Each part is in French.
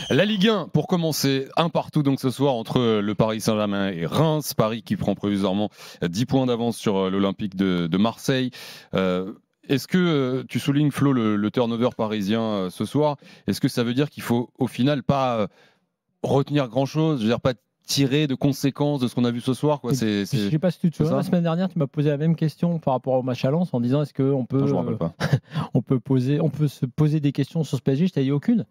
La Ligue 1, pour commencer, un partout donc ce soir entre le Paris Saint-Germain et Reims. Paris qui prend provisoirement 10 points d'avance sur l'Olympique de Marseille. Est-ce que tu soulignes, Flo, le turnover parisien ce soir? Est-ce que ça veut dire qu'il faut au final pas retenir grand-chose? Je veux dire, pas tirer de conséquences de ce qu'on a vu ce soir, quoi. Je ne sais pas si tu te souviens, la semaine dernière, tu m'as posé la même question par rapport au match à Lens en disant est-ce qu'on peut, je me rappelle pas. on peut se poser des questions sur ce PSG. Je t'ai dit aucune.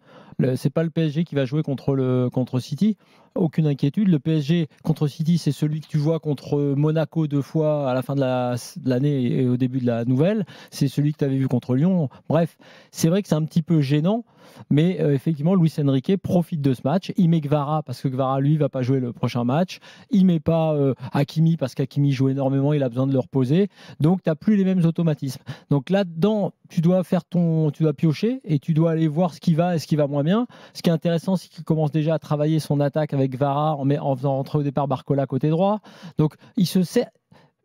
C'est pas le PSG qui va jouer contre City. Aucune inquiétude. Le PSG contre City, c'est celui que tu vois contre Monaco 2 fois à la fin de l'année et au début de la nouvelle. C'est celui que tu avais vu contre Lyon. Bref, c'est vrai que c'est un petit peu gênant, mais effectivement, Luis Enrique profite de ce match. Il met Kvara parce que Kvara, lui, va pas jouer le prochain match. Il met pas Hakimi parce qu'Hakimi joue énormément, il a besoin de le reposer. Donc, tu n'as plus les mêmes automatismes. Donc là-dedans, tu dois piocher et tu dois aller voir ce qui va et ce qui va moins bien. Ce qui est intéressant, c'est qu'il commence déjà à travailler son attaque avec Kvara en faisant rentrer au départ Barcola côté droit. Donc, il se sert.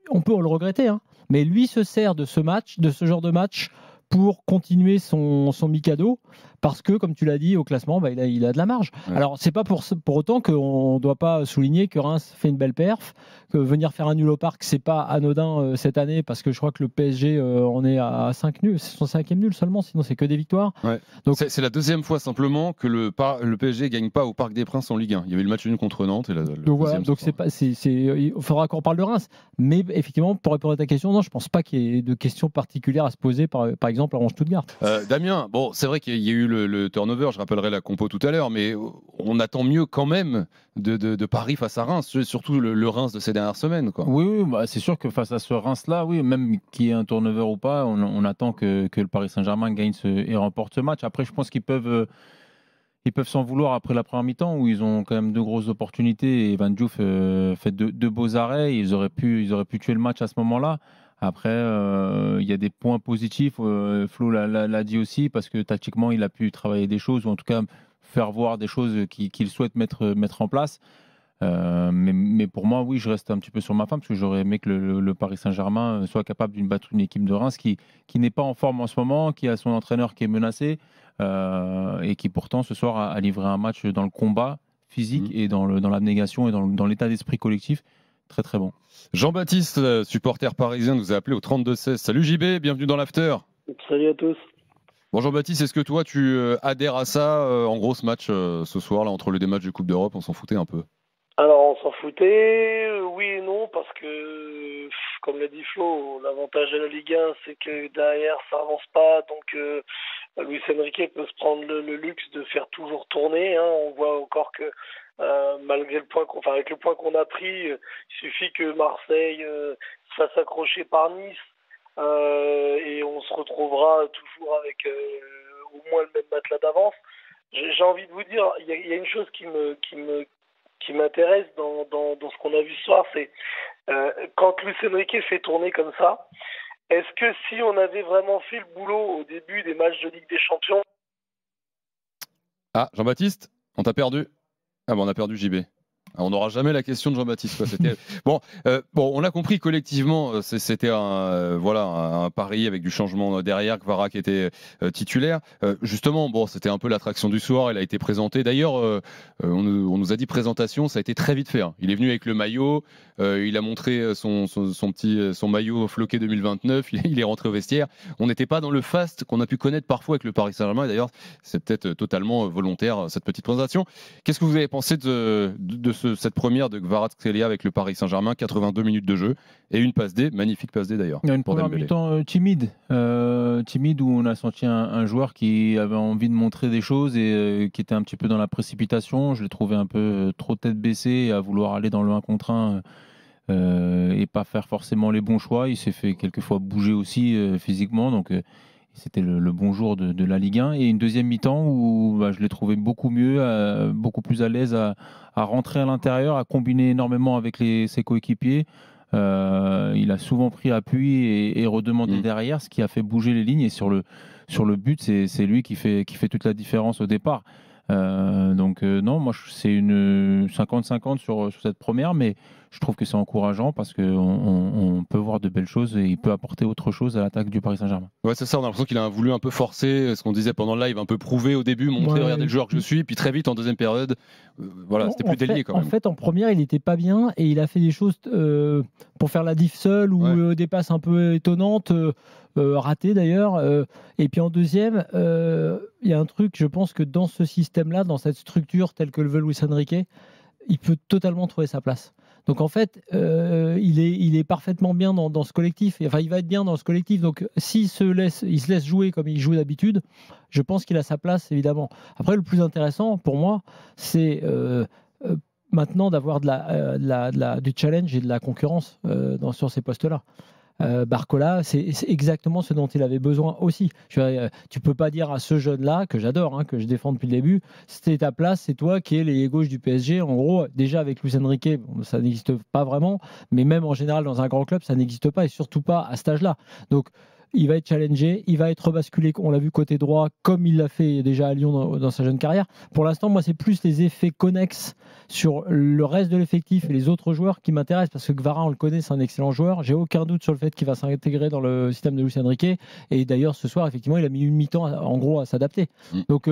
On peut le regretter, hein, mais lui se sert de ce genre de match pour continuer son Mikado, parce que, comme tu l'as dit, au classement, il a de la marge. Ouais. Alors, c'est pas pour autant qu'on ne doit pas souligner que Reims fait une belle perf, que venir faire un nul au Parc, c'est pas anodin cette année, parce que je crois que le PSG en est à 5 nuls, c'est son 5e nul seulement, sinon c'est que des victoires. Ouais. Donc, c'est la deuxième fois simplement que le PSG ne gagne pas au Parc des Princes en Ligue 1. Il y avait le match nul contre Nantes. Donc voilà, il faudra qu'on parle de Reims. Mais effectivement, pour répondre à ta question, non, je ne pense pas qu'il y ait de questions particulières à se poser, par exemple, à Stuttgart. Damien, bon, c'est vrai qu'il y a eu le turnover, je rappellerai la compo tout à l'heure, mais on attend mieux quand même de Paris face à Reims, surtout le Reims de ces dernières semaines, quoi. Oui, c'est sûr que face à ce Reims-là, oui, même qu'il y ait un turnover ou pas, on attend que le Paris Saint-Germain gagne et remporte ce match. Après, je pense qu'ils peuvent s'en vouloir après la première mi-temps où ils ont quand même 2 grosses opportunités et Van Diouf fait deux beaux arrêts. Ils auraient pu tuer le match à ce moment-là. Après, il y a des points positifs. Flo l'a dit aussi, parce que tactiquement, il a pu travailler des choses, ou en tout cas faire voir des choses qu'il souhaite mettre en place. Mais pour moi, oui, je reste un petit peu sur ma faim, parce que j'aurais aimé que le Paris Saint-Germain soit capable de battre une équipe de Reims qui n'est pas en forme en ce moment, qui a son entraîneur qui est menacé, et qui pourtant ce soir a livré un match dans le combat physique et dans l'abnégation et dans l'état d'esprit collectif. Très très bon. Jean-Baptiste, supporter parisien, nous a appelé au 32-16. Salut JB, bienvenue dans l'After. Salut à tous. Bon Jean-Baptiste, est-ce que toi tu adhères à ça, en gros ce match ce soir là, entre les deux matchs de Coupe d'Europe, on s'en foutait un peu? Alors on s'en foutait, oui et non, parce que comme l'a dit Flo, l'avantage de la Ligue 1 c'est que derrière ça avance pas, donc Luis Enrique peut se prendre le luxe de faire toujours tourner, hein. On voit encore que malgré avec le point qu'on a pris, il suffit que Marseille se fasse accrocher par Nice et on se retrouvera toujours avec au moins le même matelas d'avance. J'ai envie de vous dire, il y a une chose qui m'intéresse dans ce qu'on a vu ce soir, c'est quand Luis Enrique fait tourner comme ça, est-ce que si on avait vraiment fait le boulot au début des matchs de Ligue des Champions... Ah, Jean-Baptiste, on t'a perdu. Ah bon, on a perdu JB. On n'aura jamais la question de Jean-Baptiste. Bon, on l'a compris collectivement, c'était un pari avec du changement derrière, Kvara qui était titulaire. Justement, c'était un peu l'attraction du soir, il a été présenté. D'ailleurs, on nous a dit présentation, ça a été très vite fait. Hein. Il est venu avec le maillot, il a montré son maillot floqué 2029, il est rentré au vestiaire. On n'était pas dans le faste qu'on a pu connaître parfois avec le Paris Saint-Germain. Et d'ailleurs, c'est peut-être totalement volontaire, cette petite présentation. Qu'est-ce que vous avez pensé de cette première de Kvaratskhelia avec le Paris Saint-Germain? 82 minutes de jeu et une passe D, magnifique passe D d'ailleurs. Il y a une première mi-temps timide où on a senti un joueur qui avait envie de montrer des choses et qui était un petit peu dans la précipitation. Je l'ai trouvé un peu trop tête baissée à vouloir aller dans le 1 contre 1 et pas faire forcément les bons choix. Il s'est fait quelquefois bouger aussi physiquement, donc c'était le bon jour de la Ligue 1. Et une deuxième mi-temps où je l'ai trouvé beaucoup mieux, beaucoup plus à l'aise à rentrer à l'intérieur, à combiner énormément avec ses coéquipiers. Il a souvent pris appui et redemandé derrière, ce qui a fait bouger les lignes. Et sur le but, c'est lui qui fait toute la différence au départ. Donc non, moi c'est une 50-50 sur cette première, mais je trouve que c'est encourageant parce qu'on peut voir de belles choses et il peut apporter autre chose à l'attaque du Paris Saint-Germain. Ouais, c'est ça, on a l'impression qu'il a voulu un peu forcer ce qu'on disait pendant le live, un peu prouver au début, montrer, regardez le joueur que je suis, puis très vite en deuxième période, voilà, c'était plus délié quand même. En fait, en première, il n'était pas bien et il a fait des choses pour faire la diff seule ou des passes un peu étonnantes, ratées d'ailleurs. Et puis en deuxième, il y a un truc, je pense que dans ce système-là, dans cette structure telle que le veut Luis Enrique, il peut totalement trouver sa place. Donc en fait, il est parfaitement bien dans ce collectif. Enfin, il va être bien dans ce collectif. Donc il se laisse jouer comme il joue d'habitude, je pense qu'il a sa place, évidemment. Après, le plus intéressant pour moi, c'est maintenant d'avoir du challenge et de la concurrence sur ces postes-là. Barcola, c'est exactement ce dont il avait besoin aussi. Tu peux pas dire à ce jeune-là, que j'adore, que je défends depuis le début, c'était ta place, c'est toi qui es l'ailier gauche du PSG. En gros, déjà avec Luis Enrique, ça n'existe pas vraiment, mais même en général dans un grand club, ça n'existe pas et surtout pas à cet âge-là. Donc, il va être challengé, il va être rebasculé, on l'a vu côté droit, comme il l'a fait déjà à Lyon dans sa jeune carrière. Pour l'instant, moi, c'est plus les effets connexes sur le reste de l'effectif et les autres joueurs qui m'intéressent, parce que Kvara, on le connaît, c'est un excellent joueur. J'ai aucun doute sur le fait qu'il va s'intégrer dans le système de Luis Enrique. Et d'ailleurs, ce soir, effectivement, il a mis une mi-temps, en gros, à s'adapter. Donc,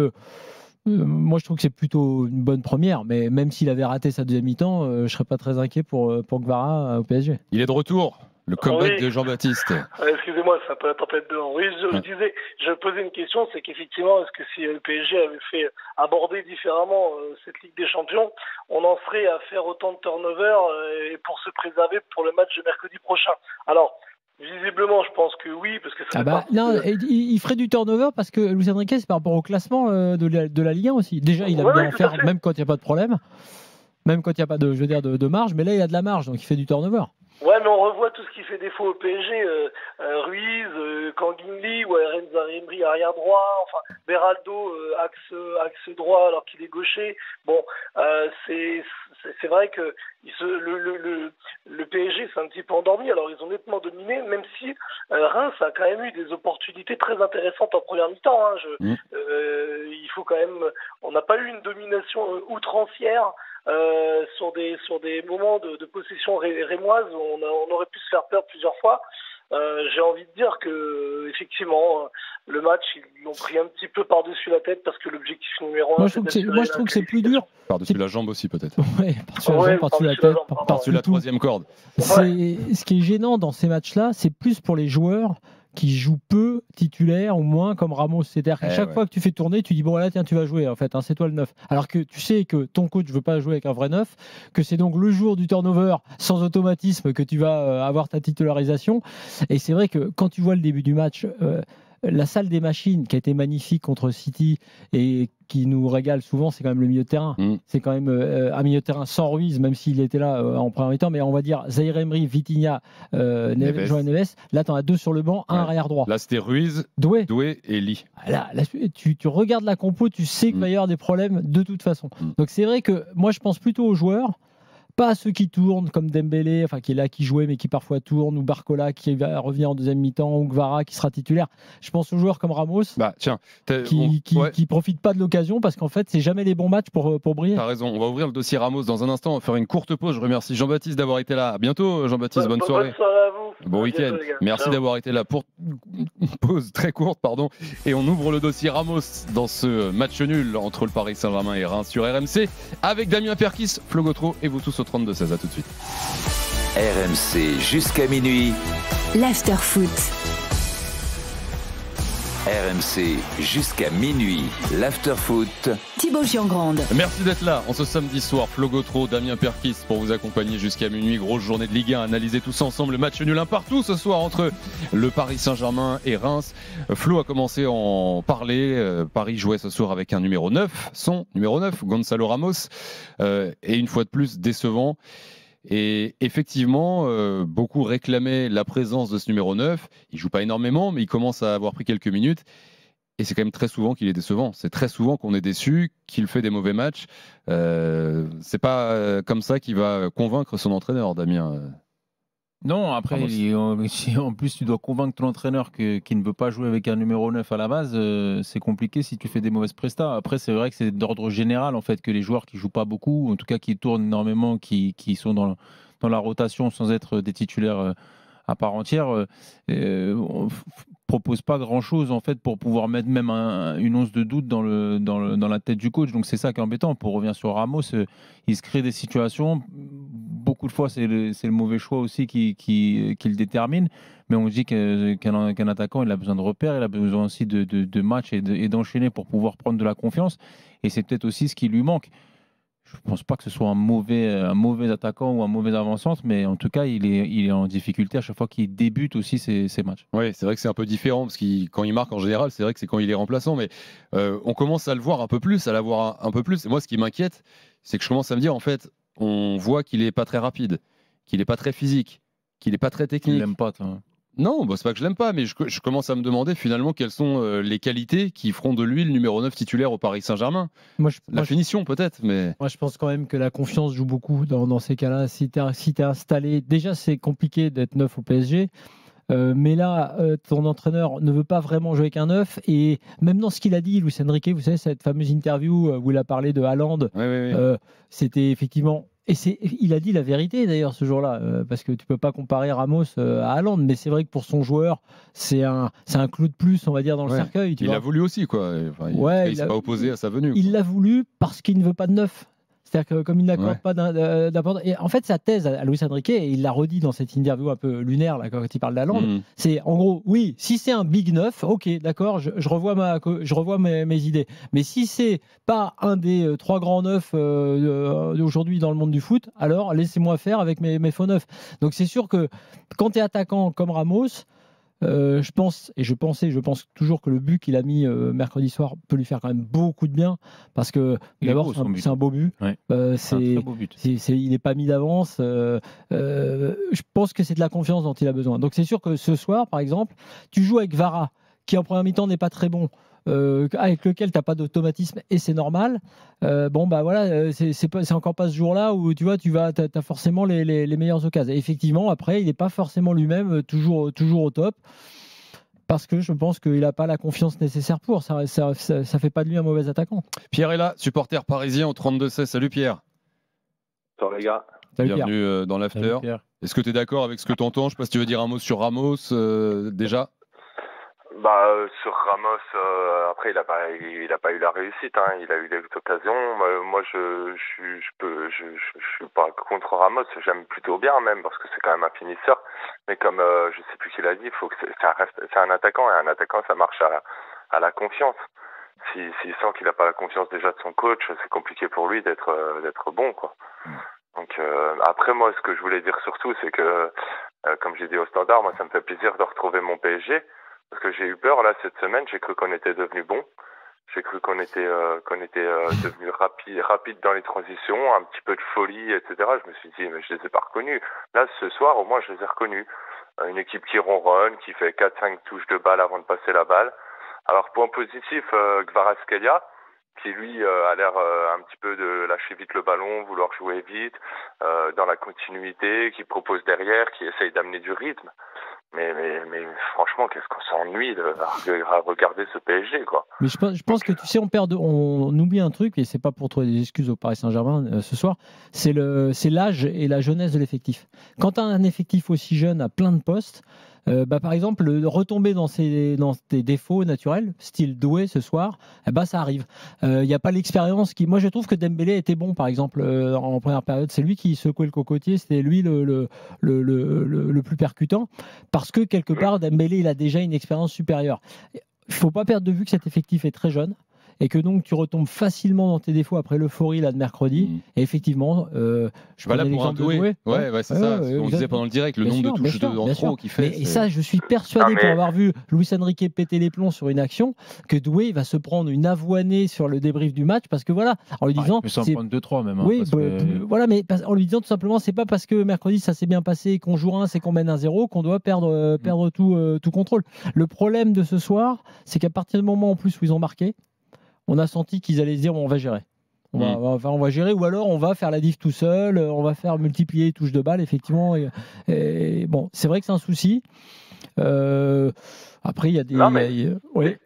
moi, je trouve que c'est plutôt une bonne première, mais même s'il avait raté sa deuxième mi-temps, je ne serais pas très inquiet pour Kvara au PSG. Il est de retour. Le comeback de Jean-Baptiste. Excusez-moi, c'est un peu la tempête dehors. Oui, je disais, je posais une question, c'est qu'effectivement, est-ce que si le PSG avait fait aborder différemment cette Ligue des Champions, on en serait à faire autant de turnover et pour se préserver pour le match de mercredi prochain? Alors, visiblement, je pense que oui, parce que ça il ferait du turnover parce que Luis Enrique, c'est par rapport au classement de la Ligue 1 aussi. Déjà, il a bien en faire, même quand il n'y a pas de problème, même quand il n'y a pas de marge, mais là, il y a de la marge, donc il fait du turnover. Ouais, mais on revoit tout ce qui fait défaut au PSG, Ruiz, Kanginli, Renza Emery arrière droit, enfin Beraldo axe droit alors qu'il est gaucher. Bon, c'est vrai que le PSG s'est un petit peu endormi. Alors ils ont nettement dominé, même si Reims a quand même eu des opportunités très intéressantes en première mi-temps. Il faut quand même, on n'a pas eu une domination outrancière. Sur des moments de possession rémoise où on aurait pu se faire peur plusieurs fois. J'ai envie de dire que effectivement le match ils l'ont pris un petit peu par-dessus la tête parce que l'objectif numéro 1 moi je trouve que c'est plus dur par-dessus la jambe aussi peut-être. Ouais, par-dessus la tête, par-dessus la troisième corde. Ce qui est gênant dans ces matchs-là, c'est plus pour les joueurs qui jouent peu titulaire ou moins comme Ramos. C'est-à-dire qu'à chaque fois que tu fais tourner, tu dis bon là tiens tu vas jouer en fait, c'est toi le 9. Alors que tu sais que ton coach veut pas jouer avec un vrai 9, que c'est donc le jour du turnover sans automatisme que tu vas avoir ta titularisation. Et c'est vrai que quand tu vois le début du match, la salle des machines qui a été magnifique contre City et qui nous régale souvent, c'est quand même le milieu de terrain. C'est quand même un milieu de terrain sans Ruiz, même s'il était là en première mi-temps, mais on va dire Zaïre Emery, Vitinha, João Neves. Là, tu en as deux sur le banc, un arrière droit. Là, c'était Ruiz, Doué et Lee. Là, tu regardes la compo, tu sais qu'il va y avoir des problèmes de toute façon. Donc c'est vrai que moi, je pense plutôt aux joueurs, pas à ceux qui tournent comme Dembélé, qui est là, qui jouait mais qui parfois tourne, ou Barcola qui va revenir en deuxième mi-temps, ou Kvara qui sera titulaire. Je pense aux joueurs comme Ramos qui profitent pas de l'occasion parce qu'en fait c'est jamais les bons matchs pour briller. T'as raison, on va ouvrir le dossier Ramos dans un instant, on va faire une courte pause. Je remercie Jean-Baptiste d'avoir été là. À bientôt Jean-Baptiste, bonne soirée. Bonne soirée à vous. Bon week-end. Merci d'avoir été là pour une pause très courte, et on ouvre le dossier Ramos dans ce match nul entre le Paris Saint-Germain et Reims sur RMC avec Damien Perkis, Flo Gautreau et vous tous au 32-16. À tout de suite. RMC jusqu'à minuit. L'after-foot. RMC jusqu'à minuit. L'after-foot. Thibaut Giangrande. Merci d'être là en ce samedi soir. Flo Gautreau, Damien Perkis pour vous accompagner jusqu'à minuit. Grosse journée de Ligue 1. Analyser tous ensemble le match nul un partout ce soir entre le Paris Saint-Germain et Reims. Flo a commencé à en parler. Paris jouait ce soir avec un numéro 9, son numéro 9, Gonzalo Ramos. Et une fois de plus, décevant. Et effectivement, beaucoup réclamaient la présence de ce numéro 9. Il joue pas énormément, mais il commence à avoir pris quelques minutes. Et c'est quand même très souvent qu'il est décevant. C'est très souvent qu'on est déçu, qu'il fait des mauvais matchs. C'est pas comme ça qu'il va convaincre son entraîneur, Damien. Non, après, si en plus tu dois convaincre ton entraîneur qu'il ne veut pas jouer avec un numéro 9 à la base, c'est compliqué si tu fais des mauvaises prestats. Après, c'est vrai que c'est d'ordre général en fait que les joueurs qui jouent pas beaucoup, en tout cas qui tournent énormément, qui sont dans la rotation sans être des titulaires à part entière, on propose pas grand-chose en fait pour pouvoir mettre même une once de doute dans la tête du coach. Donc c'est ça qui est embêtant. Pour revenir sur Ramos, il se crée des situations. Beaucoup de fois, c'est le mauvais choix aussi qui le détermine. Mais on dit qu'un attaquant, il a besoin de repères, il a besoin aussi de matchs et d'enchaîner pour pouvoir prendre de la confiance. Et c'est peut-être aussi ce qui lui manque. Je ne pense pas que ce soit un mauvais attaquant ou un mauvais avant-centre, mais en tout cas, il est en difficulté à chaque fois qu'il débute aussi ses matchs. Oui, c'est vrai que c'est un peu différent, parce que quand il marque en général, c'est vrai que c'est quand il est remplaçant, mais on commence à le voir un peu plus, à l'avoir un peu plus. Et moi, ce qui m'inquiète, c'est que je commence à me dire, en fait, on voit qu'il n'est pas très rapide, qu'il n'est pas très physique, qu'il n'est pas très technique. Tu l'aimes pas, toi. Non, bah, c'est pas que je l'aime pas, mais je commence à me demander finalement quelles sont les qualités qui feront de lui le numéro 9 titulaire au Paris Saint-Germain. La finition peut-être, mais... Moi je pense quand même que la confiance joue beaucoup dans ces cas-là. Si tu es installé, déjà c'est compliqué d'être neuf au PSG. Mais là, ton entraîneur ne veut pas vraiment jouer avec un 9. Et même dans ce qu'il a dit, Luis Enrique, vous savez, cette fameuse interview où il a parlé de Haaland, c'était effectivement... Et il a dit la vérité d'ailleurs ce jour-là, parce que tu peux pas comparer Ramos à Haaland, mais c'est vrai que pour son joueur, c'est un clou de plus, on va dire, dans le cercueil. Il l'a voulu aussi, quoi. Enfin, il s'est pas opposé à sa venue. Il l'a voulu parce qu'il ne veut pas de neuf. C'est-à-dire que comme il n'accorde pas d'importance. Et en fait, sa thèse à Luis Enrique, et il l'a redit dans cette interview un peu lunaire là, quand il parle d'Haaland, c'est en gros, oui, si c'est un big 9, ok, d'accord, je revois mes idées. Mais si c'est pas un des trois grands neufs d'aujourd'hui dans le monde du foot, alors laissez-moi faire avec mes faux neufs. Donc c'est sûr que quand tu es attaquant comme Ramos, je pense toujours que le but qu'il a mis mercredi soir peut lui faire quand même beaucoup de bien, parce que d'abord c'est un beau but. Ouais. C'est un très beau but. Il n'est pas mis d'avance. Je pense que c'est de la confiance dont il a besoin. Donc c'est sûr que ce soir, par exemple, tu joues avec Vara, qui en première mi-temps n'est pas très bon. Avec lequel tu n'as pas d'automatisme, et c'est normal. Bon, bah voilà, c'est encore pas ce jour-là où tu vois, tu as forcément les meilleures occasions. Et effectivement, après, il n'est pas forcément lui-même toujours au top, parce que je pense qu'il n'a pas la confiance nécessaire pour. Ça fait pas de lui un mauvais attaquant. Pierre est là, supporter parisien au 32-16. Salut Pierre. Salut les gars. Bienvenue dans l'after. Est-ce que tu es d'accord avec ce que tu entends? Je ne sais pas si tu veux dire un mot sur Ramos déjà. Sur Ramos, après il a pas eu la réussite, hein. Il a eu des occasions. Moi je suis pas contre Ramos, j'aime plutôt bien même, parce que c'est quand même un finisseur. Mais comme je sais plus qui l'a dit, il faut que ça reste, c'est un attaquant, et un attaquant ça marche à la confiance. S'il sent qu'il n'a pas la confiance déjà de son coach, c'est compliqué pour lui d'être bon, quoi. Donc après, moi ce que je voulais dire surtout, c'est que comme j'ai dit au Standard, moi ça me fait plaisir de retrouver mon PSG. Parce que j'ai eu peur là cette semaine, j'ai cru qu'on était devenu bon, j'ai cru qu'on était devenu rapide dans les transitions, un petit peu de folie, etc. Je me suis dit mais je les ai pas reconnus. Là ce soir au moins je les ai reconnus. Une équipe qui ronronne, qui fait 4-5 touches de balle avant de passer la balle. Alors point positif, Kvaratskhelia, qui lui a l'air un petit peu de lâcher vite le ballon, vouloir jouer vite, dans la continuité, qui propose derrière, qui essaye d'amener du rythme. Mais franchement, qu'est-ce qu'on s'ennuie à regarder ce PSG, quoi. Mais je pense que tu sais, on oublie un truc, et c'est pas pour trouver des excuses au Paris Saint-Germain ce soir, c'est l'âge et la jeunesse de l'effectif. Quand tu as un effectif aussi jeune à plein de postes, par exemple, retomber dans tes défauts naturels, style Doué ce soir, ça arrive. Il n'y a pas l'expérience qui. Moi, je trouve que Dembélé était bon, par exemple, en première période. C'est lui qui secouait le cocotier, c'était lui le plus percutant, parce que quelque part, Dembélé, il a déjà une expérience supérieure. Il ne faut pas perdre de vue que cet effectif est très jeune, et que donc tu retombes facilement dans tes défauts après l'euphorie là de mercredi. Et effectivement, je là pour un Doué. Ouais, c'est ça. On disait pendant le direct, le nombre de touches en trop qu'il fait. Et ça, je suis persuadé, pour avoir vu Luis Enrique péter les plombs sur une action, que Doué va se prendre une avoinée sur le débrief du match, parce que voilà, en lui disant, il peut s'en prendre 2-3 même. Oui, voilà, mais en lui disant tout simplement, c'est pas parce que mercredi ça s'est bien passé, qu'on joue 1, c'est qu'on mène 1-0, qu'on doit perdre tout contrôle. Le problème de ce soir, c'est qu'à partir du moment en plus où ils ont marqué, on a senti qu'ils allaient se dire on va gérer. On va gérer, ou alors on va faire la diff tout seul, on va faire multiplier les touches de balle, effectivement. Et bon, c'est vrai que c'est un souci. Après, il y a des. Oui.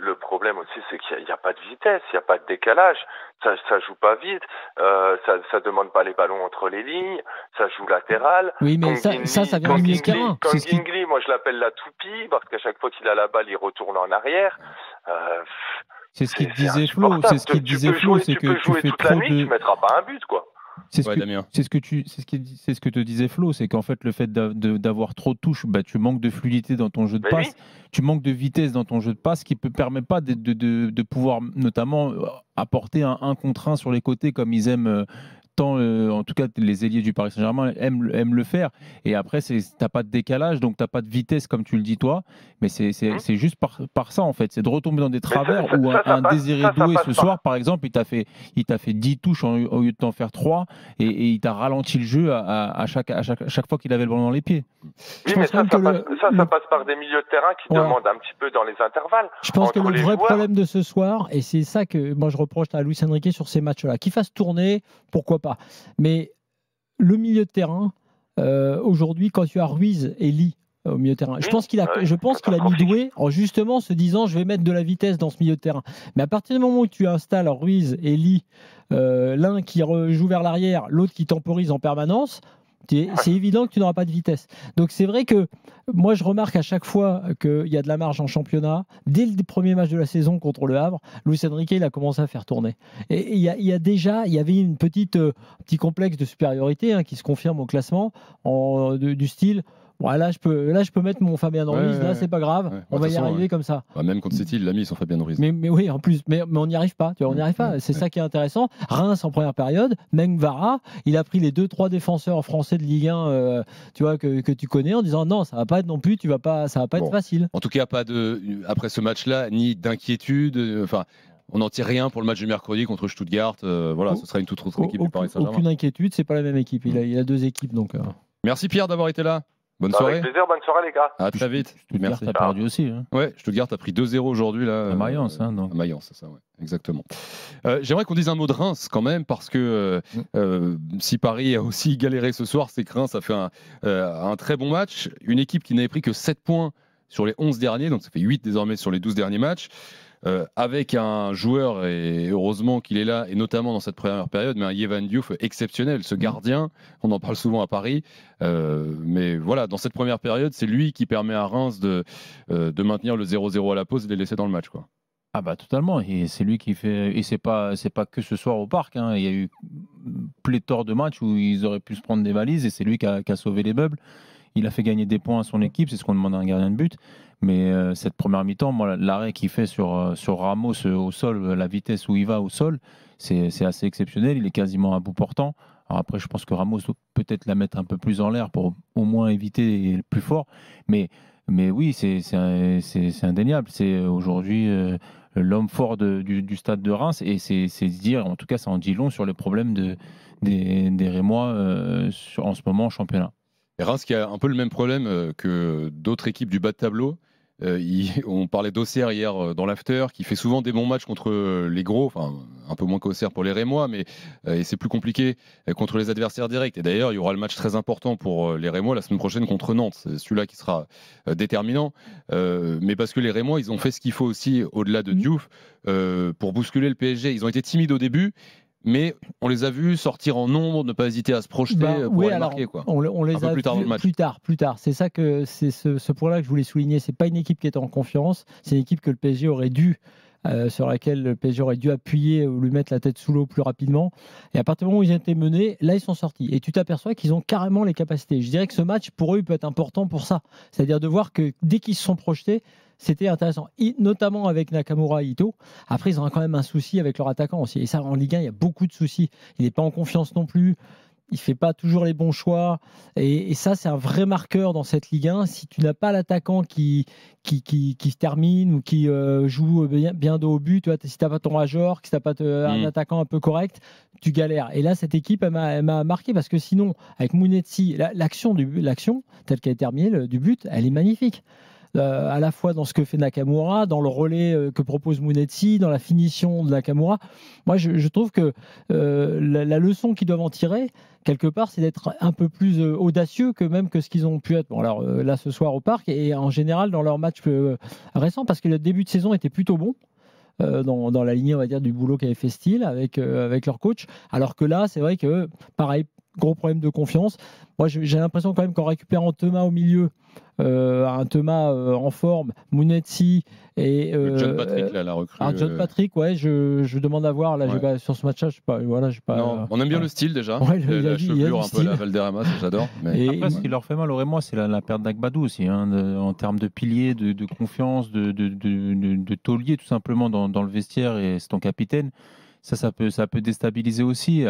Le problème aussi, c'est qu'il n'y a pas de vitesse, il n'y a pas de décalage, ça joue pas vite, ça demande pas les ballons entre les lignes, ça joue latéral. Oui, mais ça vient du milieu de terrain. Comme Gingli, moi je l'appelle la toupie, parce qu'à chaque fois qu'il a la balle, il retourne en arrière. C'est ce qu'il disait Flo, c'est que tu peux jouer fais toute la nuit, tu mettras pas un but, quoi. C'est ce que te disait Flo, c'est qu'en fait le fait d'avoir trop de touches, tu manques de fluidité dans ton jeu de passe, tu manques de vitesse dans ton jeu de passe, qui ne permet pas de pouvoir notamment apporter un contre un sur les côtés comme ils aiment. Tant, en tout cas, les ailiers du Paris Saint-Germain aiment le faire. Et après, t'as pas de décalage, donc t'as pas de vitesse, comme tu le dis toi. Mais c'est juste par ça, en fait. C'est de retomber dans des travers où un Désiré Doué, ce soir, par exemple, il t'a fait 10 touches au lieu de t'en faire 3. Et il t'a ralenti le jeu à chaque fois qu'il avait le ballon dans les pieds. Oui, mais ça passe par des milieux de terrain qui demandent un petit peu dans les intervalles. Je pense que le vrai problème de ce soir, et c'est ça que moi je reproche à Luis Enrique sur ces matchs-là, qu'il fasse tourner, pourquoi pas. Mais le milieu de terrain, aujourd'hui, quand tu as Ruiz et Lee au milieu de terrain, je pense qu'il a mis Doué en justement se disant je vais mettre de la vitesse dans ce milieu de terrain. Mais à partir du moment où tu installes Ruiz et Lee, l'un qui joue vers l'arrière, l'autre qui temporise en permanence, c'est évident que tu n'auras pas de vitesse. Donc c'est vrai que moi je remarque à chaque fois qu'il y a de la marge en championnat. Dès le premier match de la saison contre le Havre, Luis Enrique il a commencé à faire tourner. Et il y avait une petit complexe de supériorité qui se confirme au classement du style. Bon, là, je peux mettre mon Fabien Ruiz, là, c'est pas grave, on va y arriver comme ça. Même contre City, il l'a mis son Fabien Ruiz. Mais oui, en plus, mais on n'y arrive pas, on n'y arrive pas. C'est ça qui est intéressant. Reims en première période, Mengvara, il a pris les 2-3 défenseurs français de Ligue 1, tu vois, que tu connais, en disant non, ça va pas être non plus, ça va pas être facile. En tout cas, pas après ce match-là, ni d'inquiétude. On n'en tire rien pour le match du mercredi contre Stuttgart. Ce sera une toute autre équipe du Paris Saint-Germain. Aucune inquiétude, c'est pas la même équipe. Il a 2 équipes, donc. Merci Pierre d'avoir été là. Bonne soirée. Avec plaisir, bonne soirée les gars. À très vite. Merci. T'as perdu aussi. Ouais, Stuttgart a pris 2-0 aujourd'hui là. À Mayence, À Mayence, c'est ça, ouais. Exactement. J'aimerais qu'on dise un mot de Reims quand même, parce que si Paris a aussi galéré ce soir, c'est que Reims a fait un très bon match. Une équipe qui n'avait pris que 7 points sur les 11 derniers, donc ça fait 8 désormais sur les 12 derniers matchs. Avec un joueur, et heureusement qu'il est là, et notamment dans cette première période, mais un Yehvan Diouf exceptionnel, ce gardien, on en parle souvent à Paris, mais voilà, dans cette première période, c'est lui qui permet à Reims de maintenir le 0-0 à la pause et de les laisser dans le match, quoi. Ah bah totalement, et c'est lui qui fait, et c'est pas que ce soir au Parc, il y a eu pléthore de matchs où ils auraient pu se prendre des valises, et c'est lui qui a sauvé les meubles. Il a fait gagner des points à son équipe, c'est ce qu'on demande à un gardien de but. Mais cette première mi-temps, moi, l'arrêt qu'il fait sur Ramos au sol, la vitesse où il va au sol, c'est assez exceptionnel. Il est quasiment à bout portant. Alors après, je pense que Ramos doit peut-être la mettre un peu plus en l'air pour au moins éviter le plus fort. Mais oui, c'est indéniable. C'est aujourd'hui l'homme fort du stade de Reims. Et c'est dire, en tout cas, ça en dit long sur les problèmes des Rémois en ce moment en championnat. Et Reims qui a un peu le même problème que d'autres équipes du bas de tableau. On parlait d'Auxerre hier dans l'after, qui fait souvent des bons matchs contre les gros, enfin un peu moins qu'Auxerre pour les Rémois, mais et c'est plus compliqué contre les adversaires directs. Et d'ailleurs, il y aura le match très important pour les Rémois la semaine prochaine contre Nantes. C'est celui-là qui sera déterminant. Mais parce que les Rémois, ils ont fait ce qu'il faut aussi au-delà de Diouf pour bousculer le PSG. Ils ont été timides au début. Mais on les a vus sortir en nombre, ne pas hésiter à se projeter pour aller marquer, quoi. On les a plus tard dans le match. Plus tard. C'est ça que c'est ce point-là que je voulais souligner. C'est pas une équipe qui est en confiance. C'est une équipe que le PSG aurait dû sur laquelle le PSG aurait dû appuyer ou lui mettre la tête sous l'eau plus rapidement. Et à partir du moment où ils ont été menés, là ils sont sortis. Et tu t'aperçois qu'ils ont carrément les capacités. Je dirais que ce match pour eux il peut être important pour ça. C'est-à-dire de voir que dès qu'ils se sont projetés, c'était intéressant, notamment avec Nakamura et Ito. Après, ils ont quand même un souci avec leur attaquant aussi. Et ça, en Ligue 1, il y a beaucoup de soucis. Il n'est pas en confiance non plus. Il ne fait pas toujours les bons choix. Et ça, c'est un vrai marqueur dans cette Ligue 1. Si tu n'as pas l'attaquant qui se termine ou qui joue bien dos au but, tu vois, si tu n'as pas ton Major, si tu n'as pas un attaquant un peu correct, tu galères. Et là, cette équipe, elle m'a marqué parce que sinon, avec Mounetzi, l'action telle qu'elle est terminée, du but, elle est magnifique. à la fois dans ce que fait Nakamura, dans le relais que propose Munetsi, dans la finition de Nakamura. Moi, je trouve que la leçon qu'ils doivent en tirer, quelque part, c'est d'être un peu plus audacieux que même que ce qu'ils ont pu être. Bon, alors là, ce soir au Parc, et en général dans leur match récent, parce que le début de saison était plutôt bon. Dans la lignée, on va dire, du boulot qu'avait fait Steele avec leur coach. Alors que là, c'est vrai que, pareil, gros problème de confiance. Moi, j'ai l'impression quand même qu'en récupérant Thomas au milieu, un Thomas en forme, Munetsi et John Patrick, là, la recrue. John Patrick, ouais, je demande à voir. Là, Ouais. sur ce match-là, je sais pas. Voilà, j'ai pas. Non, on aime bien le style déjà. Ouais, la chevelure un peu style. la Valderrama, ça, j'adore. Mais... Et- Après, ce qui leur fait mal au Rémois, c'est la perte d'Agbadou aussi, hein, en termes de pilier, de confiance, de taulier tout simplement dans le vestiaire, et c'est ton capitaine. Ça peut déstabiliser aussi.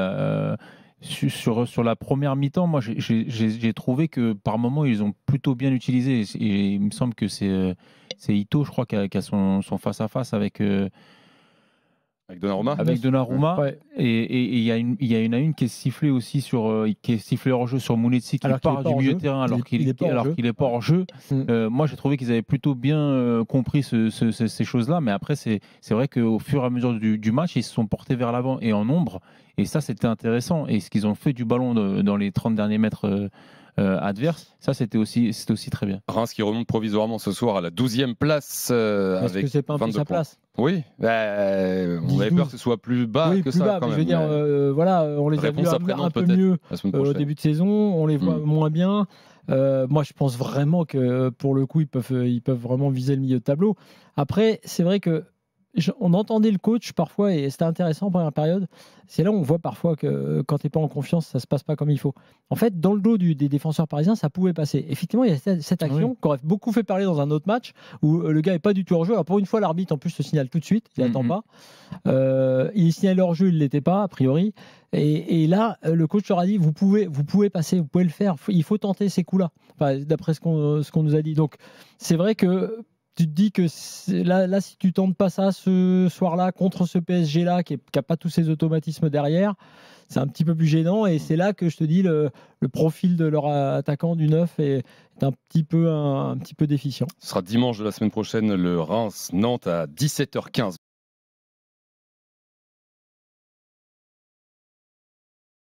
Sur la première mi-temps, moi j'ai trouvé que par moments ils ont plutôt bien utilisé, et il me semble que c'est Ito, je crois, qui a son face-à-face avec Donnarumma. avec Donnarumma. Ouais. Et il y a une qui est sifflée aussi qui est sifflée hors jeu sur Munetsi, qui Alors qu'il part est pas du hors milieu jeu. de terrain alors qu'il Il est pas hors jeu. n'est pas hors jeu. Moi j'ai trouvé qu'ils avaient plutôt bien compris ces choses-là, mais après c'est vrai qu'au fur et à mesure du match, ils se sont portés vers l'avant et en nombre, et ça c'était intéressant. Et ce qu'ils ont fait du ballon dans les 30 derniers mètres adverses, ça c'était aussi très bien. Reims qui remonte provisoirement ce soir à la 12e place Est-ce avec que c'est pas un peu 22 sa points. place? Oui, on avait 10-12. peur que ce soit plus bas Oui, que plus ça bas, quand mais même. je veux dire, mais voilà, on les a vus réponse après un Nantes, peu peut-être, mieux la semaine au prochaine. début de saison, on les voit moins bien. Moi, je pense vraiment que pour le coup, ils peuvent vraiment viser le milieu de tableau. Après, c'est vrai que on entendait le coach parfois, et c'était intéressant en première période. C'est là où on voit parfois que quand tu n'es pas en confiance, ça ne se passe pas comme il faut. En fait, dans le dos des défenseurs parisiens, ça pouvait passer. Effectivement, il y a cette action qui aurait beaucoup fait parler dans un autre match où le gars n'est pas du tout hors jeu. Alors pour une fois, l'arbitre en plus se signale tout de suite, il n'attend pas. Il signale hors jeu, il ne l'était pas, a priori. Et là, le coach leur a dit, vous pouvez passer, vous pouvez le faire. Il faut tenter ces coups-là, enfin, d'après ce qu'on nous a dit. Donc c'est vrai que tu te dis que là, si tu tentes pas ça ce soir-là contre ce PSG-là qui n'a pas tous ces automatismes derrière, c'est un petit peu plus gênant. Et c'est là que je te dis le profil de leur attaquant du 9 est un petit peu déficient. Ce sera dimanche de la semaine prochaine, le Reims-Nantes à 17h15.